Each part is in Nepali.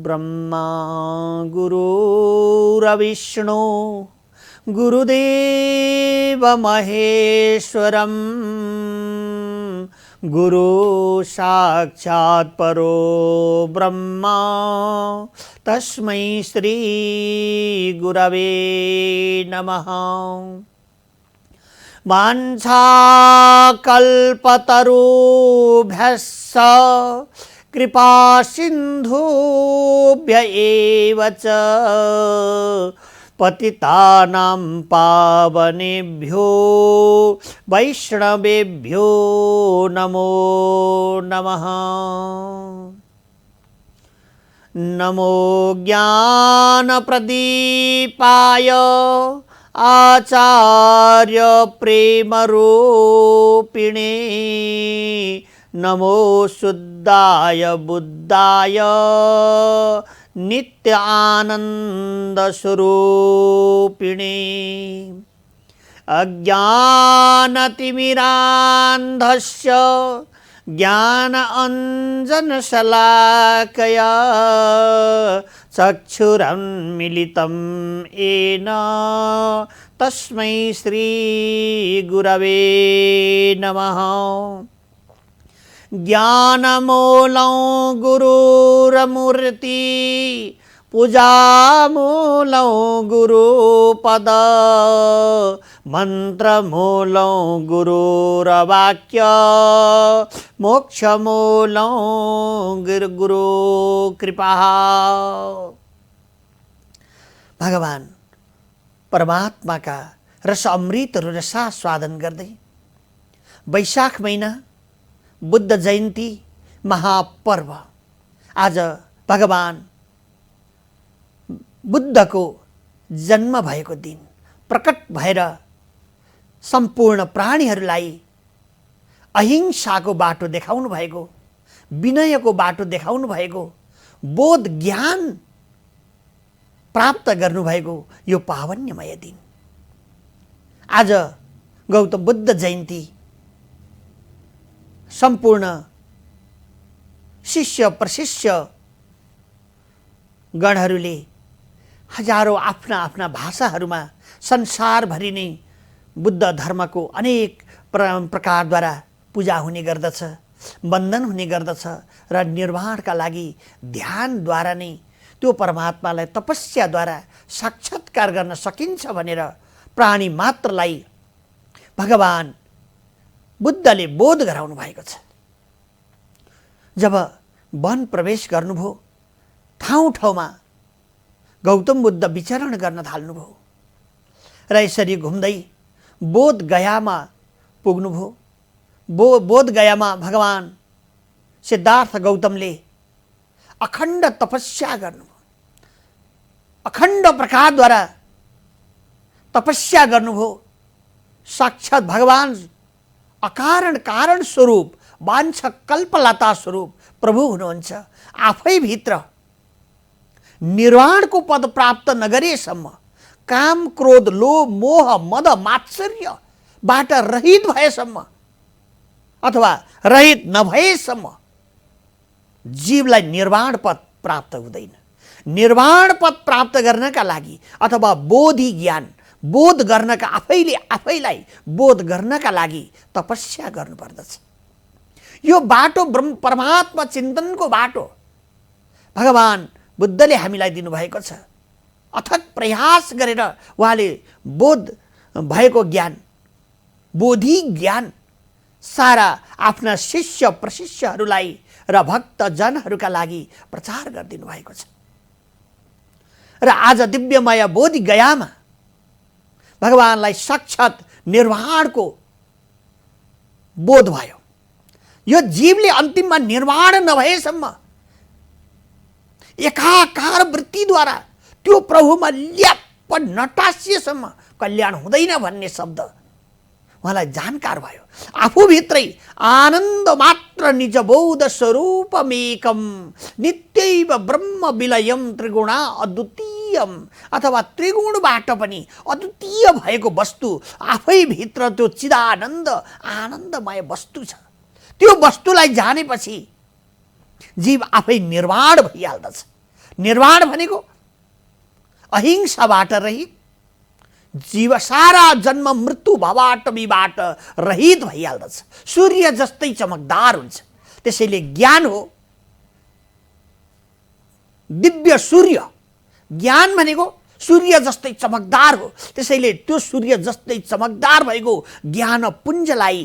ब्रह्मा गुरुर्विष्णु गुरुदेव महेश्वरम गुरु साक्षात् परो ब्रह्मा तस्मै श्री गुरवे नमः। वाञ्छाकल्पतरुभ्यश्च कृपा सिन्धुभ्य एव च पतितानां पावनेभ्यो वैष्णवेभ्यो नमो नमः। नमो ज्ञानप्रदीपाय आचार्य प्रेमरूपिणे नमो शुद्धाय बुद्धाय नित्य आनंद स्वरूपिणे अज्ञानतिमिरान्धस्य ज्ञान अंजनशलाकया चक्षुरुन्मीलितं येन तस्मै श्री गुरवे नमः। ज्ञानमूलं गुरुर्मूर्ति पूजामूलं गुरुपद मंत्रमूलं गुरुर्वाक्य मोक्षमूलं गुरु कृपा। भगवान परमात्मा का रस अमृतहरू रसास्वादन गर्दै वैशाख महिना बुद्ध जयन्ती महापर्व आज भगवान बुद्धको जन्म भएको दिन प्रकट भएर सम्पूर्ण प्राणीहरूलाई अहिंसाको बाटो देखाउनु भएको, विनयको बाटो देखाउनु भएको, बोध ज्ञान प्राप्त गर्नुभएको यो पावन्यमय दिन। आज गौतम बुद्ध जयन्ती सम्पूर्ण शिष्य प्रशिष्य गणहरूले हजारौं आफ्ना आफ्ना भाषाहरूमा संसारभरि नै बुद्ध धर्मको अनेक प्रकारद्वारा पूजा हुने गर्दछ, वन्दन हुने गर्दछ र निर्वाणका लागि ध्यानद्वारा नै त्यो परमात्मालाई तपस्याद्वारा साक्षात्कार गर्न सकिन्छ भनेर प्राणी मात्रलाई भगवान बुद्धले बोध गराउनु भएको छ। जब वन प्रवेश गर्नुभयो, ठाउँ ठाउँमा गौतम बुद्ध विचरण गर्न थाल्नुभयो र यसरी घुम्दै बोध गयामा पुग्नुभयो। बोध गयामा भगवान सिद्धार्थ गौतमले अखण्ड तपस्या गर्नुभयो, अखण्ड प्रकारद्वारा तपस्या गर्नुभयो। साक्षात भगवान अकारण कारण स्वरूप वाञ्छा कल्पलता स्वरूप प्रभु हुनुहुन्छ। आफै भित्र निर्वाणको पद प्राप्त नगरेसम्म काम क्रोध लोभ मोह मद मात्सर्यबाट रहित भएसम्म अथवा रहित नभएसम्म जीवलाई निर्वाण पद प्राप्त हुँदैन। निर्वाण पद प्राप्त गर्नका लागि अथवा बोधि ज्ञान बोध गर्नका आफैलाई बोध गर्नका लागि तपस्या गर्नुपर्दछ। यो बाटो परमात्मा चिन्तनको बाटो भगवान बुद्धले हामीलाई दिनुभएको छ। अथक प्रयास गरेर उहाँले बोध भएको ज्ञान बोधि ज्ञान सारा आफ्ना शिष्य प्रशिष्यहरूलाई र भक्तजनहरूका लागि प्रचार गरिदिनु भएको छ। र आज दिव्यमय बोधि गयामा भगवानलाई साक्षात निर्वाणको बोध भयो। यो जीवले अन्तिममा निर्वाण नभएसम्म एकाकार वृत्तिद्वारा त्यो प्रभुमा ल्याप्प नटासिएसम्म कल्याण हुँदैन भन्ने शब्द उहाँलाई जानकार भयो। आफूभित्रै आनन्द मात्र निज बोध स्वरूपमेकम नित्यैव ब्रह्म विलयम त्रिगुणा अद्वितीयम अथवा त्रिगुणबाट पनि अद्वितीय भएको वस्तु आफैभित्र त्यो चिदानन्द आनन्दमय वस्तु छ। त्यो वस्तुलाई जानेपछि जीव आफै निर्वाण भइहाल्दछ। निर्वाण भनेको अहिंसाबाट रहित, जीव सारा जन्म मृत्यु भवाटमीबाट रहित भइहाल्दछ। सूर्य जस्तै चमकदार हुन्छ। त्यसैले ज्ञान हो दिव्य सूर्य। ज्ञान भनेको सूर्य जस्तै चमकदार हो। त्यसैले त्यो सूर्य जस्तै चमकदार भएको ज्ञान पुञ्जलाई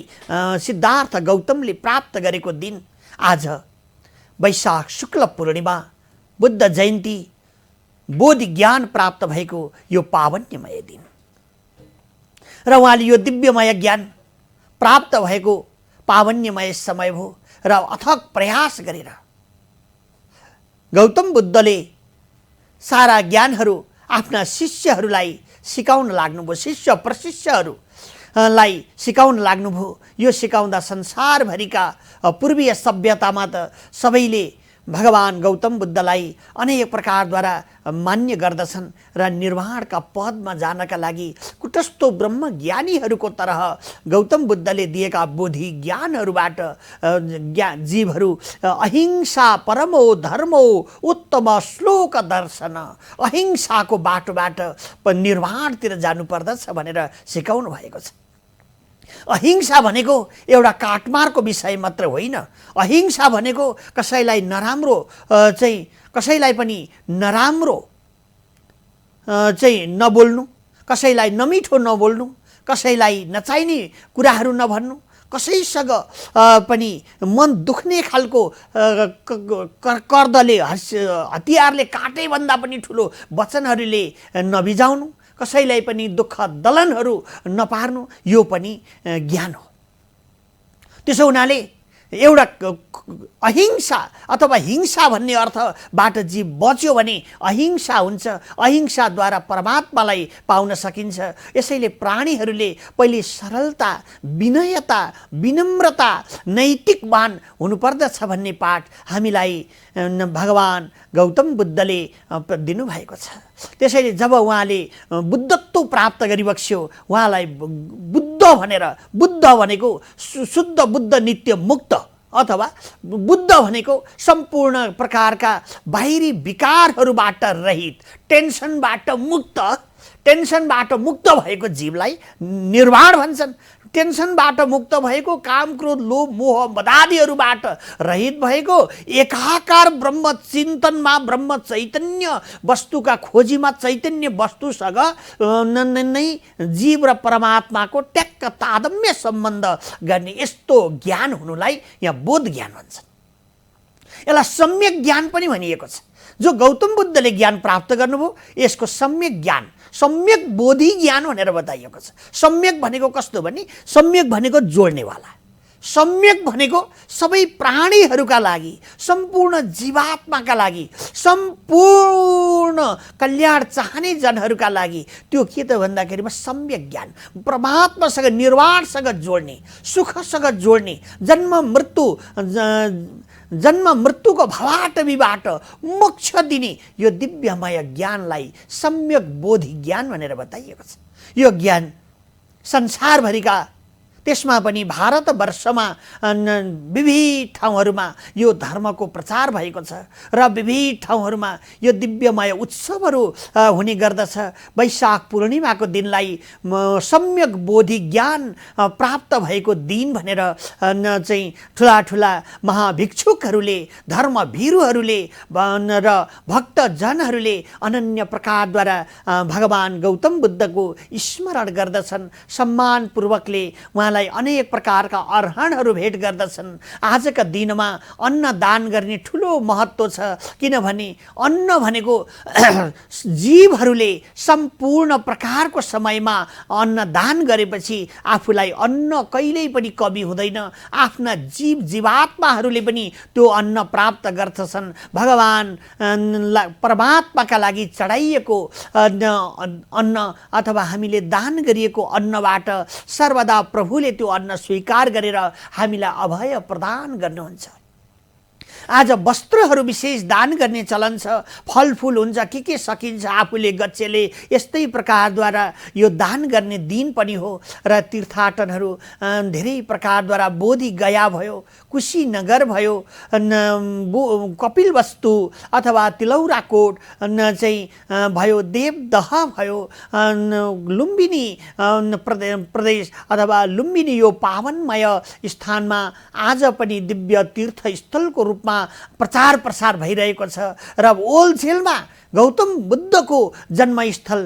सिद्धार्थ गौतमले प्राप्त गरेको दिन आज वैशाख शुक्ल पूर्णिमा, बुद्ध जयन्ती, बोधि ज्ञान प्राप्त भएको यो पावन्यमय दिन र उहाँले यो दिव्यमय ज्ञान प्राप्त भएको पावन्यमय समय हो र अथक प्रयास गरेर गौतम बुद्धले सारा ज्ञानहरू आफ्ना शिष्यहरूलाई सिकाउन लाग्नुभयो। शिष्य प्रशिष्यहरूलाई सिकाउन लाग्नुभयो। यो सिकाउँदा संसारभरिका पूर्वीय सभ्यतामा त सबैले भगवान गौतम बुद्धलाई अनेक प्रकारद्वारा मान्य गर्दछन् र निर्वाणका पदमा जानका लागि कुटस्थो ब्रह्मज्ञानीहरूको तरह गौतम बुद्धले दिएका बोधि ज्ञानहरूबाट जीवहरू अहिंसा परमो धर्मो उत्तम श्लोक दर्शन, अहिंसाको बाटोबाट निर्वाणतिर जानुपर्दछ भनेर सिकाउनु भएको छ। अहिंसा भनेको एउटा काटमारको विषय मात्र होइन। अहिंसा भनेको कसैलाई नराम्रो कसैलाई पनि नराम्रो नबोल्नु, कसैलाई नमिठो नबोल्नु, कसैलाई नचाहिने कुराहरू नभन्नु, कसैसँग पनि मन दुख्ने खालको कर्दले हतियारले काटेभन्दा पनि ठुलो वचनहरूले नबिजाउनु, कसैलाई पनि दुःख दलनहरू नपार्नु, यो पनि ज्ञान हो। त्यसो हुनाले एउटा अहिंसा अथवा हिंसा भन्ने अर्थबाट जीव बच्यो भने अहिंसा हुन्छ। अहिंसाद्वारा परमात्मालाई पाउन सकिन्छ। यसैले प्राणीहरूले पहिले सरलता, विनयता, विनम्रता, नैतिकवान हुनुपर्दछ भन्ने पाठ हामीलाई भगवान गौतम बुद्धले दिनुभएको छ। त्यसैले जब उहाँले बुद्धत्व प्राप्त गरिबक्स्यो, उहाँलाई बुद्ध भनेर, बुद्ध भनेको शुद्ध बुद्ध नित्य मुक्त अथवा बुद्ध भनेको सम्पूर्ण प्रकारका बाहिरी विकारहरूबाट रहित, टेन्सनबाट मुक्त भएको जीवलाई निर्वाण भन्छन्। टेन्सनबाट मुक्त भएको, काम क्रोध लोभ मोह मदादिहरूबाट रहित भएको, एकाकार ब्रह्म चिन्तनमा, ब्रह्म चैतन्य वस्तुका खोजीमा, चैतन्य वस्तुसँग नै जीव र परमात्माको ट्याक्क तादम्य सम्बन्ध गर्ने यस्तो ज्ञान हुनुलाई यहाँ बोध ज्ञान भन्छन्। यसलाई सम्यक ज्ञान पनि भनिएको छ। जो गौतम बुद्धले ज्ञान प्राप्त गर्नुभयो यसको सम्यक ज्ञान, सम्यक बोधि ज्ञान भनेर बताइएको छ। सम्यक भनेको कस्तो भने, सम्यक भनेको जोड्नेवाला, सम्यक भनेको सबै प्राणीहरूका लागि, सम्पूर्ण जीवात्माका लागि, सम्पूर्ण कल्याण चाहने जनहरूका लागि त्यो के त भन्दाखेरिमा सम्यक ज्ञान, परमात्मासँग निर्वाणसँग जोड्ने, सुखसँग जोड्ने, जन्म मृत्युको भवाटमीबाट मोक्ष दिने यो दिव्यमय ज्ञानलाई सम्यक बोधि ज्ञान भनेर बताइएको छ। यो ज्ञान संसारभरिका, त्यसमा पनि भारतवर्षमा विविध ठाउँहरूमा यो धर्मको प्रचार भएको छ र विविध ठाउँहरूमा यो दिव्यमय उत्सवहरू हुने गर्दछ। वैशाख पूर्णिमाको दिनलाई सम्यक बोधि ज्ञान प्राप्त भएको दिन भनेर चाहिँ ठुला ठुला महाभिक्षुकहरूले, धर्मभिरुहरूले र भक्तजनहरूले अनन्य प्रकारद्वारा भगवान गौतम बुद्धको स्मरण गर्दछन्। सम्मानपूर्वकले उहाँलाई अनेक प्रकारका अर्हणहरू भेट गर्दछन्। आजका दिनमा अन्न दान गर्ने ठुलो महत्त्व छ, किनभने अन्न भनेको जीवहरूले सम्पूर्ण प्रकारको समयमा अन्न दान गरेपछि आफूलाई अन्न कहिल्यै पनि कमी हुँदैन। आफ्ना जीवात्माहरूले पनि त्यो अन्न प्राप्त गर्दछन्। भगवान परमात्माका लागि चढाइएको अन्न अथवा हामीले दान गरिएको अन्नबाट सर्वदा प्रभुले त्यो अन्न स्वीकार गरेर हामीलाई अभय प्रदान गर्नुहुन्छ। आज वस्त्रहरू विशेष दान गर्ने चलन छ, फलफुल हुन्छ, के सकिन्छ आफूले गच्छेले यस्तै प्रकारद्वारा यो दान गर्ने दिन पनि हो। र तीर्थाटनहरू धेरै प्रकारद्वारा बोधि गया भयो, कुशीनगर भयो, कपिलवस्तु अथवा तिलौराकोट चाहिँ भयो, देवदह भयो, लुम्बिनी प्रदेश अथवा लुम्बिनी यो पावनमय स्थानमा आज पनि दिव्य तीर्थस्थलको रूपमा प्रचार प्रसार भइरहेको छ। र ओल्छेलमा गौतम बुद्धको जन्मस्थल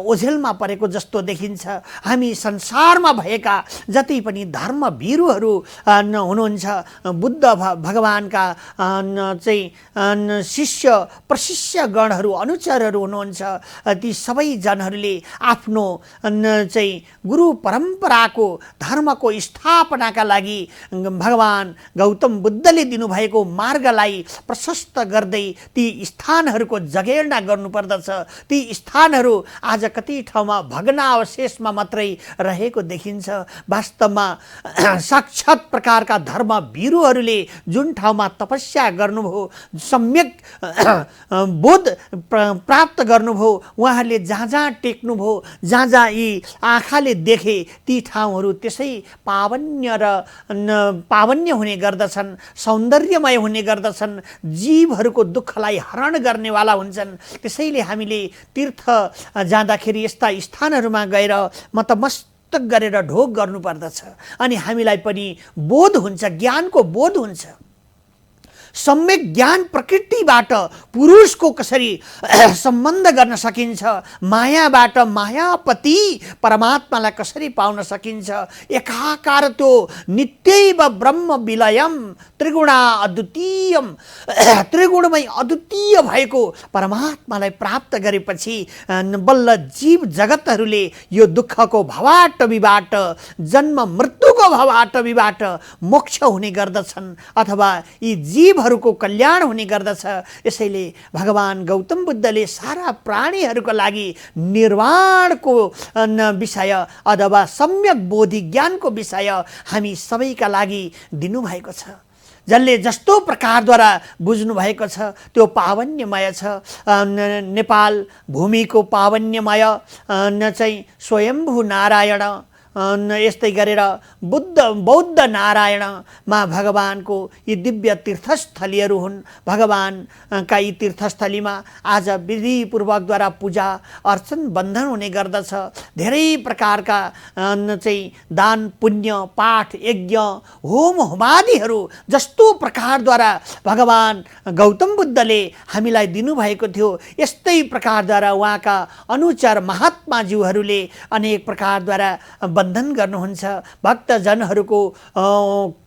ओझेलमा परेको जस्तो देखिन्छ। हामी संसारमा भएका जति पनि धर्मवीरहरू हुनुहुन्छ, बुद्ध भगवानका चाहिँ शिष्य प्रशिष्य गणहरू अनुचरहरू हुनुहुन्छ, ती सबै जनहरूले आफ्नो चाहिँ गुरु परम्पराको धर्मको स्थापनाका लागि भगवान गौतम बुद्धले दिनुभएको मार्गलाई प्रशस्त गर्दै ती स्थानहरूको जगेर्ना गर्नुपर्दछ। ती स्थानहरू आज कति ठाउँमा भग्नावशेषमा मात्रै रहेको देखिन्छ। वास्तवमा साक्षात प्रकारका धर्मवीरहरूले जुन ठाउँमा तपस्या गर्नुभयो, सम्यक बोध प्राप्त गर्नुभयो, उहाँहरूले जहाँ जहाँ टेक्नुभयो, जहाँ जहाँ यी आँखाले देखे ती ठाउँहरू त्यसै पावन्य हुने गर्दछन्, सौन्दर्यमय हुने गर्दछन्, जीवहरूको दुःखलाई हरण गर्नेवाला हुन्छन्। त्यसैले हामीले तीर्थ जाँदाखेरि यस्ता स्थानहरूमा गएर मतमस्तक गरेर ढोग गर्नुपर्दछ। अनि हामीलाई पनि बोध हुन्छ, ज्ञानको बोध हुन्छ। सम्यक ज्ञान प्रकृतिबाट पुरुषको कसरी सम्बन्ध गर्न सकिन्छ, मायाबाट मायापति परमात्मालाई कसरी पाउन सकिन्छ, एकाकार त्यो नित्यैव ब्रह्म विलयम त्रिगुणा अद्वितीयम, त्रिगुणमय अद्वितीय भएको परमात्मालाई प्राप्त गरेपछि बल्ल जीव जगतहरूले यो दुःखको भवाटवीबाट, जन्म मृत्युको भवाटवीबाट मोक्ष हुने गर्दछन् अथवा यी जीवहरूको कल्याण हुने गर्दछ। यसैले भगवान गौतम बुद्धले सारा प्राणीहरूको लागि निर्वाणको विषय अथवा सम्यक बोधि ज्ञानको विषय हामी सबैका लागि दिनुभएको छ। जसले जस्तो प्रकारद्वारा बुझ्नु भएको छ त्यो पावन्यमय छ। नेपाल भूमिको पावन्यमय चाहिँ स्वयम्भू नारायण, यस्तै गरेर बौद्ध नारायणमा भगवानको यी दिव्य तीर्थस्थलीहरू हुन्। भगवानका यी तीर्थस्थलीमा आज विधिपूर्वकद्वारा पूजा अर्चन बन्धन हुने गर्दछ। धेरै प्रकारका चाहिँ दान पुण्य पाठ यज्ञ होम होमादिहरू जस्तो प्रकारद्वारा भगवान गौतम बुद्धले हामीलाई दिनुभएको थियो, यस्तै प्रकारद्वारा उहाँका अनुचर महात्माज्यूहरूले अनेक प्रकारद्वारा बन्धन गर्नुहुन्छ। भक्तजनहरूको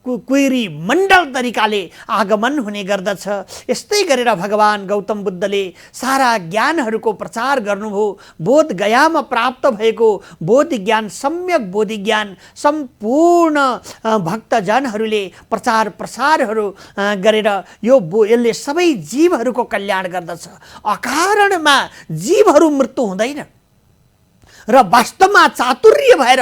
क्वेरी मण्डल तरिकाले आगमन हुने गर्दछ। यस्तै गरेर भगवान गौतम बुद्धले सारा ज्ञानहरूको प्रचार गर्नुभयो। बोध गयामा प्राप्त भएको बोध ज्ञान, सम्यक बोधि ज्ञान सम्पूर्ण भक्तजनहरूले प्रचार प्रसारहरू गरेर यसले सबै जीवहरूको कल्याण गर्दछ। अकारणमा जीवहरू मृत्यु हुँदैन र वास्तवमा चातुर्य भएर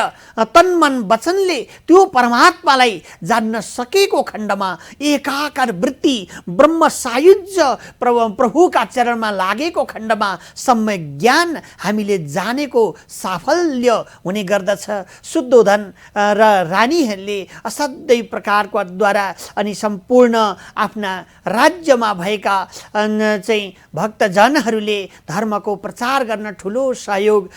तन मन वचनले त्यो परमात्मालाई जान्न सकेको खण्डमा एकाकार वृत्ति ब्रह्म सायुज्य प्रभुका चरणमा लागेको खण्डमा सम्यक ज्ञान हामीले जानेको साफल्य हुने गर्दछ। शुद्धोधन र रानीहरूले असाध्यै प्रकारको द्वारा अनि सम्पूर्ण आफ्ना राज्यमा भएका चाहिँ भक्तजनहरूले धर्मको प्रचार गर्न ठुलो सहयोग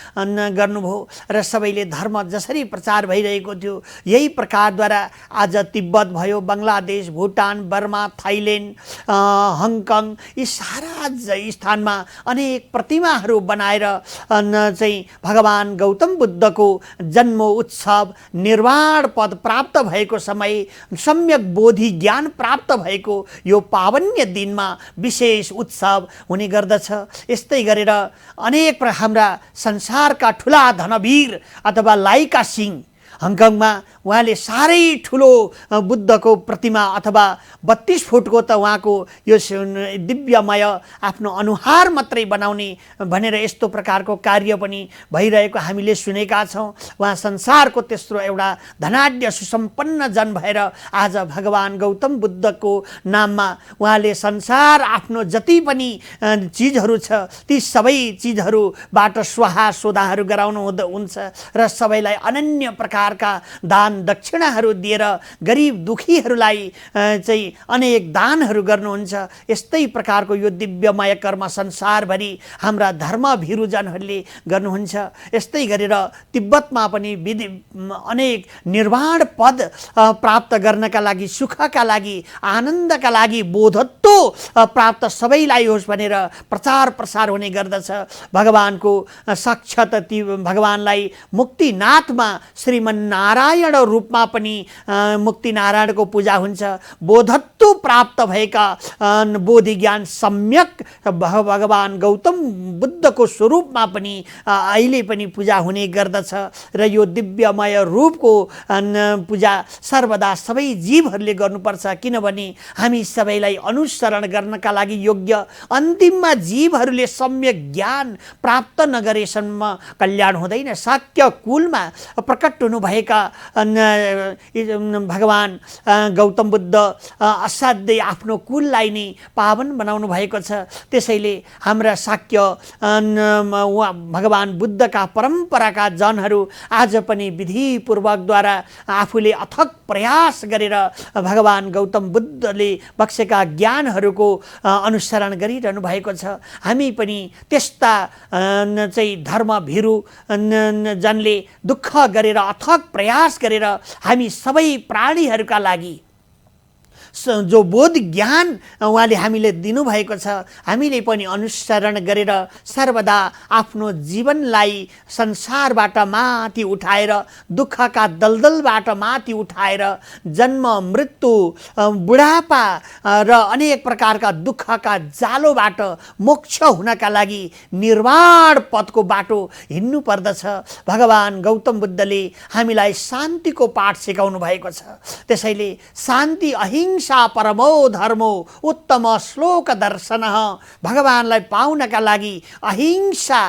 गर्नुभयो र सबैले धर्म जसरी प्रचार भइरहेको थियो यही प्रकारद्वारा आज तिब्बत भयो, Bangladesh, Bhutan, Burma, Thailand, Hong Kong यी सारा स्थानमा अनेक प्रतिमाहरू बनाएर चाहिँ भगवान गौतम बुद्धको जन्म उत्सव, निर्वाण पद प्राप्त भएको समय, सम्यक बोधि ज्ञान प्राप्त भएको यो पावन्य दिनमा विशेष उत्सव हुने गर्दछ। यस्तै गरेर अनेक हाम्रा संसारका ठुला धनवीर अथवा लाइका सिंह हङकङमा उहाँले साह्रै ठुलो बुद्धको प्रतिमा अथवा 32 फुटको त उहाँको यो दिव्यमय आफ्नो अनुहार मात्रै बनाउने भनेर यस्तो प्रकारको कार्य पनि भइरहेको हामीले सुनेका छौँ। उहाँ संसारको तेस्रो एउटा धनाढ्य सुसम्पन्न जन भएर आज भगवान गौतम बुद्धको नाममा उहाँले संसार आफ्नो जति पनि चिजहरू छ ती सबै चिजहरूबाट स्वाहा सोधाहरू गराउनु हुन्छ र सबैलाई अनन्य प्रकारका दान दक्षिणाहरू दिएर गरिब दुखीहरूलाई चाहिँ अनेक दानहरू गर्नुहुन्छ। यस्तै प्रकारको यो दिव्यमय कर्म संसारभरि हाम्रा धर्मभिरुजनहरूले गर्नुहुन्छ। यस्तै गरेर तिब्बतमा पनि अनेक निर्वाण पद प्राप्त गर्नका लागि, सुखका लागि, आनन्दका लागि, बोधत्व प्राप्त सबैलाई होस् भनेर प्रचार प्रसार हुने गर्दछ। भगवानको साक्षात ती भगवानलाई मुक्तिनाथमा श्रीमन्नारायण रूपमा पनि मुक्तिनारायणको पूजा हुन्छ। बोधत्व प्राप्त भएका बोधि ज्ञान सम्यक भगवान गौतम बुद्धको स्वरूपमा पनि अहिले पनि पूजा हुने गर्दछ र यो दिव्यमय रूपको पूजा सर्वदा सबै जीवहरूले गर्नुपर्छ, किनभने हामी सबैलाई अनुसरण गर्नका लागि योग्य, अन्तिममा जीवहरूले सम्यक ज्ञान प्राप्त नगरेसम्म कल्याण हुँदैन। शाक्य कुलमा प्रकट हुनुभएका भगवान गौतम बुद्ध असाध्यै आफ्नो कुललाई नै पावन बनाउनु भएको छ। त्यसैले हाम्रा शाक्य भगवान बुद्धका परम्पराका जनहरू आज पनि विधिपूर्वकद्वारा आफूले अथक प्रयास गरेर भगवान गौतम बुद्धले बक्सेका ज्ञानहरूको अनुसरण गरिरहनु भएको छ। हामी पनि त्यस्ता चाहिँ धर्मभिरु जनले दुःख गरेर अथक प्रयास गरेर हामी सबै प्राणीहरूका लागि जो बोध ज्ञान उहाँले हामीले दिनुभएको छ, हामीले पनि अनुसरण गरेर सर्वदा आफ्नो जीवनलाई संसारबाट माथि उठाएर, दुःखका दलदलबाट माथि उठाएर, जन्म मृत्यु बुढापा र अनेक प्रकारका दुःखका जालोबाट मोक्ष हुनका लागि निर्वाण पथको बाटो हिँड्नु पर्दछ। भगवान गौतम बुद्धले हामीलाई शान्तिको पाठ सिकाउनु भएको छ। त्यसैले शान्ति अहिंसा परमो धर्मो उत्तम श्लोक दर्शन, भगवानलाई पाउनका लागि अहिंसा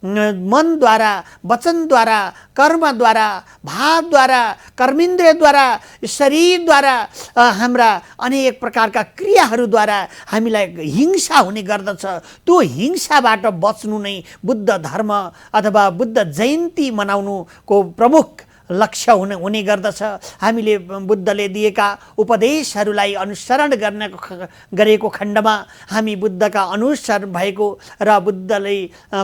मनद्वारा, वचनद्वारा, कर्मद्वारा, भावद्वारा, कर्मेन्द्रियद्वारा, शरीरद्वारा, हाम्रा अनेक प्रकारका क्रियाहरूद्वारा हामीलाई हिंसा हुने गर्दछ। त्यो हिंसाबाट बच्नु नै बुद्ध धर्म अथवा बुद्ध जयन्ती मनाउनुको प्रमुख लक्ष्य हुने गर्दछ। हामीले बुद्धले दिएका उपदेशहरूलाई अनुसरण गरेको खण्डमा हामी बुद्धका अनुसार भएको र बुद्धले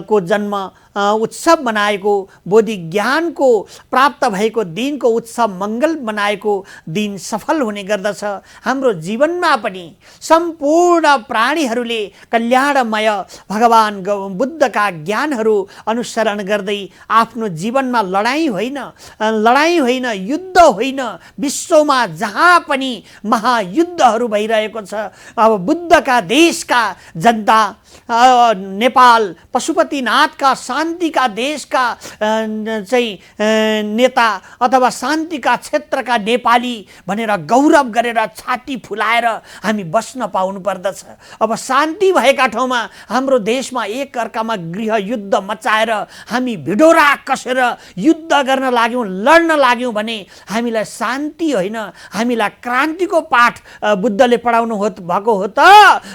को जन्म उत्सव मनाएको, बोधि ज्ञानको प्राप्त भएको दिनको उत्सव मङ्गल मनाएको दिन सफल हुने गर्दछ। हाम्रो जीवनमा पनि सम्पूर्ण प्राणीहरूले कल्याणमय भगवान बुद्धका ज्ञानहरू अनुसरण गर्दै आफ्नो जीवनमा लडाईँ होइन, युद्ध होइन, विश्वमा जहाँ पनि महायुद्धहरू भइरहेको छ। अब बुद्धका देशका जनता, नेपाल पशुपतिनाथका शान्तिका देशका चाहिँ नेता अथवा शान्तिका क्षेत्रका नेपाली भनेर गौरव गरेर छाती फुलाएर हामी बस्न पाउनु पर्दछ। अब शान्ति भएका ठाउँमा हाम्रो देशमा एक अर्कामा गृह युद्ध मचाएर हामी भिडोरा कसेर युद्ध गर्न लाग्यौँ, लड्न लाग्यौँ भने हामीलाई शान्ति होइन, हामीलाई क्रान्तिको पाठ बुद्धले पढाउनु भएको हो त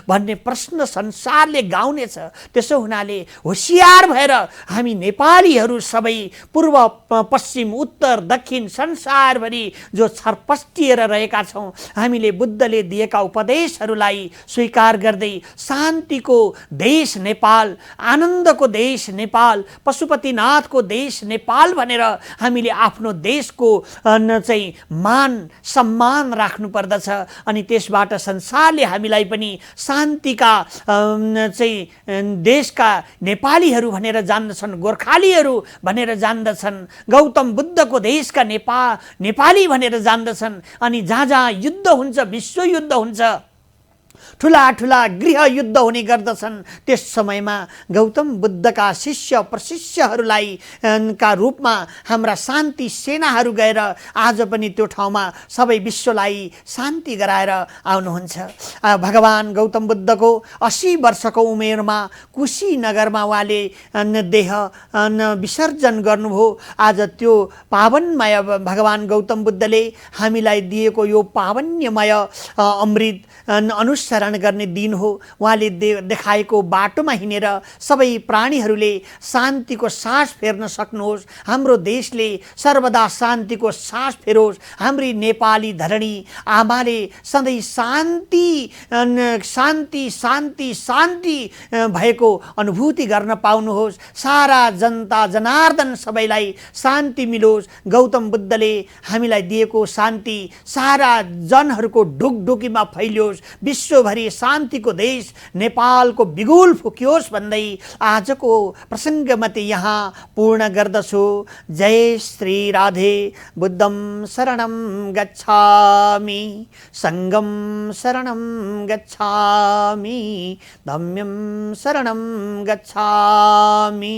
भन्ने प्रश्न संसारले गाउनेछ। त्यसो हुनाले होशियार भएर हामी नेपालीहरू सबै पूर्व पश्चिम उत्तर दक्षिण संसारभरि जो छरपस्टिएर रहेका छौँ, हामीले बुद्धले दिएका उपदेशहरूलाई स्वीकार गर्दै शान्तिको देश नेपाल, आनन्दको देश नेपाल, पशुपतिनाथको देश नेपाल भनेर हामीले आफ्नो देशको चाहिँ मान सम्मान राख्नु पर्दछ। अनि त्यसबाट संसारले हामीलाई पनि शान्तिका चाहिँ देशका नेपालीहरू भनेर जान्दछन्, गोर्खालीहरू भनेर जान्दछन्, गौतम बुद्धको देशका नेपाली भनेर जान्दछन्। अनि जहाँ जहाँ युद्ध हुन्छ, विश्व युद्ध हुन्छ, ठुला ठुला गृहयुद्ध हुने गर्दछन्। त्यस समयमा गौतम बुद्धका शिष्य प्रशिष्यहरूलाई का रूपमा हाम्रा शान्ति सेनाहरू गएर आज पनि त्यो ठाउँमा सबै विश्वलाई शान्ति गराएर आउनुहुन्छ। भगवान गौतम बुद्धको 80 वर्षको उमेरमा कुशीनगरमा उहाँले देह विसर्जन गर्नुभयो। आज त्यो पावनमय भगवान गौतम बुद्धले हामीलाई दिएको यो पावन्यमय अमृत अनुसरण गर्ने दिन हो। उहाँले देखाएको बाटोमा हिँडेर सबै प्राणीहरूले शान्तिको सास फेर्न सक्नुहोस्। हाम्रो देशले सर्वदा शान्तिको सास फेरोस्। हाम्री नेपाली धरणी आमाले सधैँ शान्ति शान्ति शान्ति शान्ति भएको अनुभूति गर्न पाउनुहोस्। सारा जनता जनार्दन सबैलाई शान्ति मिलोस्। गौतम बुद्धले हामीलाई दिएको शान्ति सारा जनहरूको ढुकढुकीमा फैलियोस्। विश्वभरि शान्तिको देश नेपालको बिगुल फुकियोस् भन्दै आजको प्रसङ्गमा यहाँ पूर्ण गर्दछु। जय श्री राधे। बुद्धं शरणं गच्छामि, सङ्गं शरणं गच्छामि, धम्मं शरणं गच्छामि।